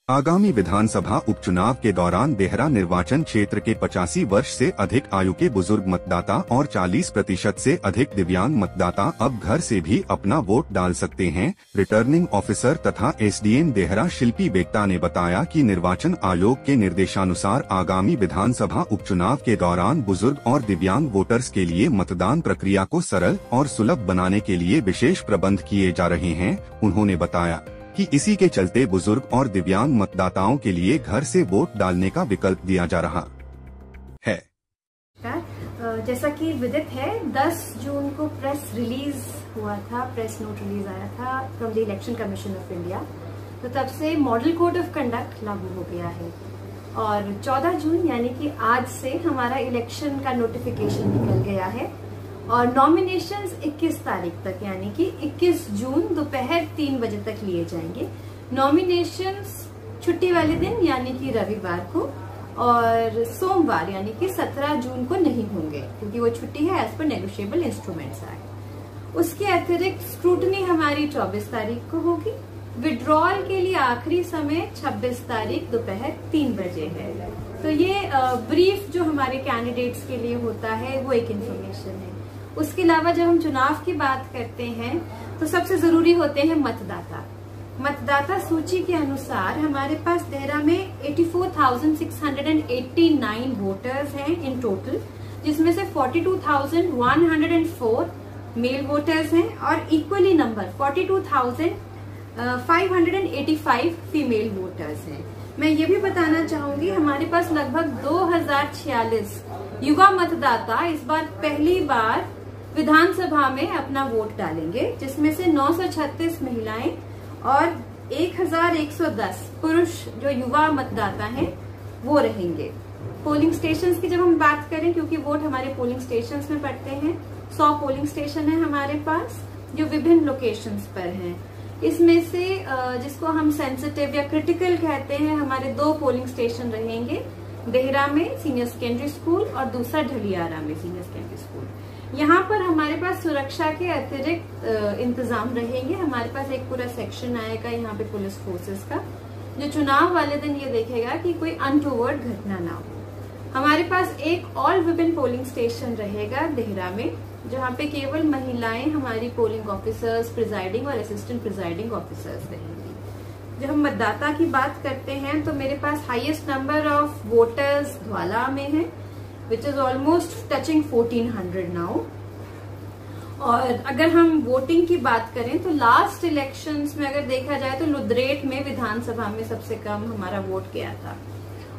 आगामी विधानसभा उपचुनाव के दौरान देहरा निर्वाचन क्षेत्र के 85 वर्ष से अधिक आयु के बुजुर्ग मतदाता और 40% से अधिक दिव्यांग मतदाता अब घर से भी अपना वोट डाल सकते हैं। रिटर्निंग ऑफिसर तथा एसडीएम देहरा शिल्पी बेगता ने बताया कि निर्वाचन आयोग के निर्देशानुसार आगामी विधानसभा उपचुनाव के दौरान बुजुर्ग और दिव्यांग वोटर्स के लिए मतदान प्रक्रिया को सरल और सुलभ बनाने के लिए विशेष प्रबंध किए जा रहे हैं। उन्होंने बताया कि इसी के चलते बुजुर्ग और दिव्यांग मतदाताओं के लिए घर से वोट डालने का विकल्प दिया जा रहा है। जैसा कि विदित है, 10 जून को प्रेस रिलीज हुआ था, प्रेस नोट रिलीज आया था from the election commission of India. तो तब से मॉडल कोड ऑफ कंडक्ट लागू हो गया है और 14 जून यानी कि आज से हमारा इलेक्शन का नोटिफिकेशन निकल गया है और नॉमिनेशंस 21 तारीख तक यानी कि 21 जून दोपहर 3 बजे तक लिए जाएंगे। नॉमिनेशंस छुट्टी वाले दिन यानी कि रविवार को और सोमवार यानी कि 17 जून को नहीं होंगे क्योंकि वो छुट्टी है as per negotiable instruments act. उसके अतिरिक्त स्क्रूटनी हमारी 24 तारीख को होगी। विड्रॉल के लिए आखिरी समय 26 तारीख दोपहर 3 बजे है। तो ये ब्रीफ जो हमारे कैंडिडेट्स के लिए होता है वो एक इन्फॉर्मेशन है। उसके अलावा जब हम चुनाव की बात करते हैं तो सबसे जरूरी होते हैं मतदाता। मतदाता सूची के अनुसार हमारे पास देहरा में 84,689 वोटर्स हैं इन टोटल, जिसमें से 42,104 मेल वोटर्स हैं और इक्वली नंबर 42,585 फीमेल वोटर्स हैं। मैं ये भी बताना चाहूंगी हमारे पास लगभग 2046 युवा मतदाता इस बार पहली बार विधानसभा में अपना वोट डालेंगे, जिसमें से 936 महिलाएं और 1110 पुरुष जो युवा मतदाता हैं वो रहेंगे। पोलिंग स्टेशंस की जब हम बात करें, क्योंकि वोट हमारे पोलिंग स्टेशंस में पड़ते हैं, 100 पोलिंग स्टेशन है हमारे पास जो विभिन्न लोकेशंस पर हैं। इसमें से जिसको हम सेंसिटिव या क्रिटिकल कहते हैं, हमारे 2 पोलिंग स्टेशन रहेंगे, देहरा में सीनियर सेकेंडरी स्कूल और दूसरा ढलियारा में सीनियर सेकेंडरी स्कूल। यहाँ पर हमारे पास सुरक्षा के अतिरिक्त इंतजाम रहेंगे। हमारे पास एक पूरा सेक्शन आएगा यहाँ पे पुलिस फोर्सेस का, जो चुनाव वाले दिन ये देखेगा कि कोई अनटोवर्ड घटना ना हो। हमारे पास एक ऑल विमेन पोलिंग स्टेशन रहेगा देहरा में, जहाँ पे केवल महिलाएं हमारी पोलिंग ऑफिसर्स, प्रिजाइडिंग और असिस्टेंट प्रिजाइडिंग ऑफिसर्स रहेंगी। जब हम मतदाता की बात करते हैं तो मेरे पास highest number of voters Dhaula में है, which is almost touching 1400 now। और अगर हम वोटिंग की बात करें तो लास्ट इलेक्शंस में अगर देखा जाए तो लुद्रेट में विधानसभा में सबसे कम हमारा वोट गया था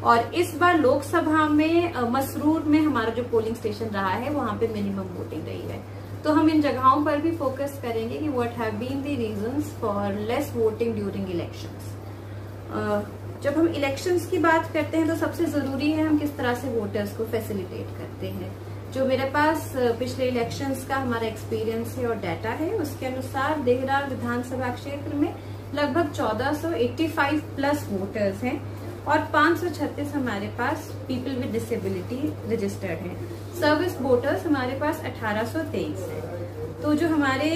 और इस बार लोकसभा में मसरूर में हमारा जो पोलिंग स्टेशन रहा है वहां पे मिनिमम वोटिंग रही है। तो हम इन जगहों पर भी फोकस करेंगे कि what have been the reasons for less voting during elections. जब हम इलेक्शंस की बात करते हैं तो सबसे जरूरी है हम किस तरह से वोटर्स को फैसिलिटेट करते हैं। जो मेरे पास पिछले इलेक्शंस का हमारा एक्सपीरियंस है और डाटा है, उसके अनुसार देहरा विधानसभा क्षेत्र में लगभग 1485 प्लस वोटर्स हैं और 536 हमारे पास पीपल विद डिसेबिलिटी रजिस्टर्ड हैं। सर्विस वोटर्स हमारे पास 1823 हैं। तो जो हमारे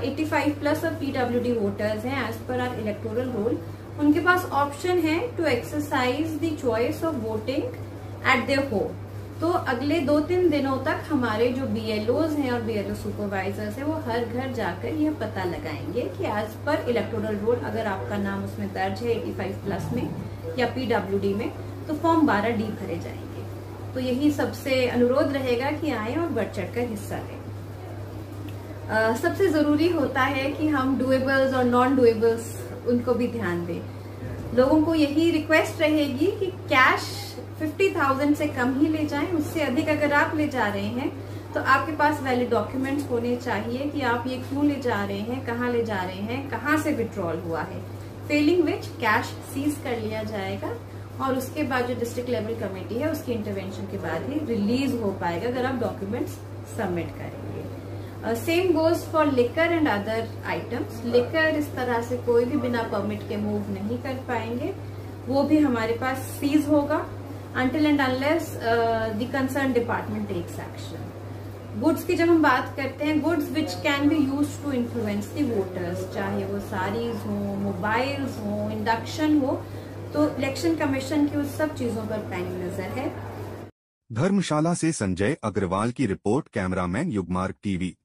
85 प्लस और पीडब्ल्यूडी वोटर्स हैं as per our electoral roll, उनके पास ऑप्शन है to exercise the choice of voting at their home. तो अगले 2-3 दिनों तक हमारे जो बीएलओज हैं और बीएलओ सुपरवाइजर्स हैं वो हर घर जाकर यह पता लगाएंगे कि एज पर इलेक्टोरल रोल अगर आपका नाम उसमें दर्ज है 85 प्लस में या पीडब्ल्यूडी में तो फॉर्म 12D भरे जाएंगे। तो यही सबसे अनुरोध रहेगा कि आए और बढ़ चढ़कर हिस्सा लें। सबसे जरूरी होता है कि हम डुएबल्स और नॉन डुएबल्स उनको भी ध्यान दें। लोगों को यही रिक्वेस्ट रहेगी कि कैश 50,000 से कम ही ले जाएं। उससे अधिक अगर आप ले जा रहे हैं तो आपके पास वैलिड डॉक्यूमेंट्स होने चाहिए कि आप ये क्यों ले जा रहे हैं, कहाँ ले जा रहे हैं, कहाँ से विड्रॉल हुआ है। फेलिंग विच कैश सीज कर लिया जाएगा और उसके बाद जो डिस्ट्रिक्ट लेवल कमेटी है उसकी इंटरवेंशन के बाद ही रिलीज हो पाएगा अगर आप डॉक्यूमेंट्स सबमिट करेंगे। Same goes for liquor and other items. Liquor इस तरह से कोई भी बिना परमिट के मूव नहीं कर पाएंगे, वो भी हमारे पास सीज होगा until and unless the concerned department takes action। Goods की जब हम बात करते हैं, goods which can be use to influence the voters, चाहे वो साड़ीज हो, मोबाइल्स हो, इंडक्शन हो, तो इलेक्शन कमीशन की उस सब चीजों पर पैनी नजर है। धर्मशाला से संजय अग्रवाल की रिपोर्ट, कैमरामैन युगमार्ग टीवी।